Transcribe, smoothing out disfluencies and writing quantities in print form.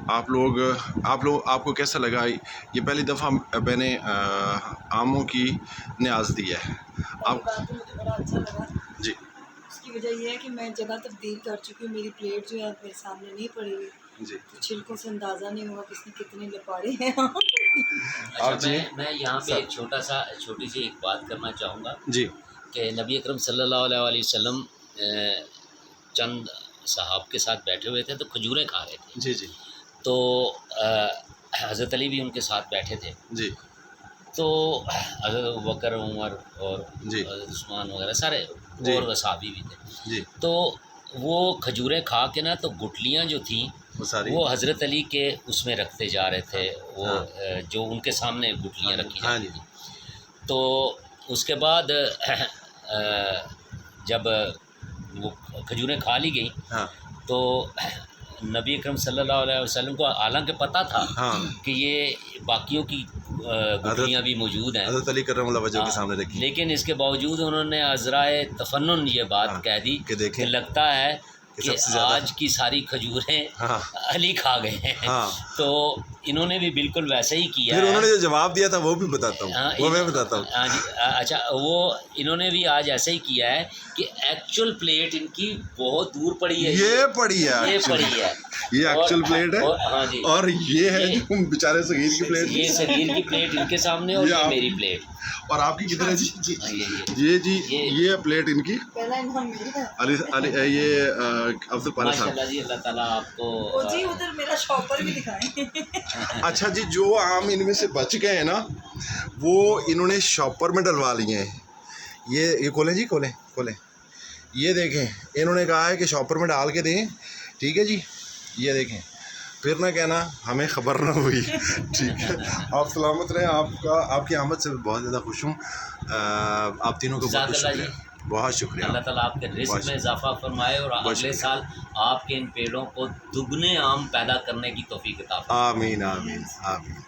آپ کو کیسا لگا؟ یہ پہلی دفعہ میں نے آموں کی نیاز دی ہے. بات تو مجھے بڑا اچھا لگا. جی. اس کی وجہ یہ ہے کہ میں جگہ تبدیل کر چکی ہوں. میری پلیٹ جو ہے میرے سامنے نہیں پڑی ہوئی. جی. تو چھلکوں سے اندازہ نہیں ہوا کس نے کتنے لپاڑے ہیں. اچھا میں یہاں پہ ایک چھوٹی سی ایک بات کرنا چاہوں گا. جی. کہ نبی اکرم صلی اللہ علیہ وسلم چند صحاب کے ساتھ بیٹھے ہوئے تھے تو کھجوریں کھا رہے تھے. جی. جی. تو حضرت علی بھی ان کے ساتھ بیٹھے تھے. جی. تو حضرت بکر عمر اور جی. حضرت عثمان وغیرہ سارے جی. اور صحابی بھی تھے. جی. تو وہ کھجوریں کھا کے نا تو گٹلیاں جو تھیں وہ حضرت علی کے اس میں رکھتے جا رہے تھے. وہ جو ان کے سامنے گٹلیاں رکھی جاتی تھیں. تو اس کے بعد جب وہ کھجوریں کھا لی گئیں تو نبی اکرم صلی اللہ علیہ وسلم کو حالانکہ پتہ تھا کہ یہ باقیوں کی گٹلیاں بھی موجود ہیں حضرت علی کرم اللہ وجہ کے سامنے رکھی، لیکن اس کے باوجود انہوں نے عذرائے تفنن یہ بات کہہ دی کہ لگتا ہے کہ آج کی ساری کھجوریں علی کھا گئے ہیں. تو انہوں نے بھی بالکل ویسا ہی کیا. پھر انہوں نے جو جواب دیا تھا وہ بھی بتاتا ہوں، وہ میں بتاتا ہوں. ہاں جی. اچھا وہ انہوں نے بھی آج ایسا ہی کیا ہے کہ ایکچوئل پلیٹ ان کی بہت دور پڑی ہے. یہ پڑی ہے یہ ایکچوئل پلیٹ ہے. ہاں جی. اور یہ ہے جو بیچارے صغیر کی پلیٹ، یہ صغیر کی پلیٹ ان کے سامنے اور یہ میری پلیٹ. اور آپ کی کتنے جی؟ یہ پلیٹ ان کی یہ افضل پارا صاحب. ماشاءاللہ جی. اللہ تعالیٰ آپ کو جی ادھر میرا شاپر بھی دکھائیں. اچھا جی، جو آم ان میں سے بچ گئے ہیں نا وہ انہوں نے شاپر میں ڈلوا لیے ہیں. یہ کھولیں جی، کھولیں. یہ دیکھیں انہوں نے کہا ہے کہ شاپر میں ڈال کے دیں. ٹھیک ہے جی. یہ دیکھیں پھر نہ کہنا ہمیں خبر نہ ہوئی. ٹھیک ہے. آپ سلامت رہیں. آپ کی آمد سے بہت زیادہ خوش ہوں. آپ تینوں کو بہت شکریہ. بہت شکریہ. اللہ تعالیٰ آپ کے رزق میں اضافہ فرمائے اور اگلے سال آپ کے ان پیڑوں کو دگنے آم پیدا کرنے کی توفیق عطا فرمائے. آمین آمین آمین.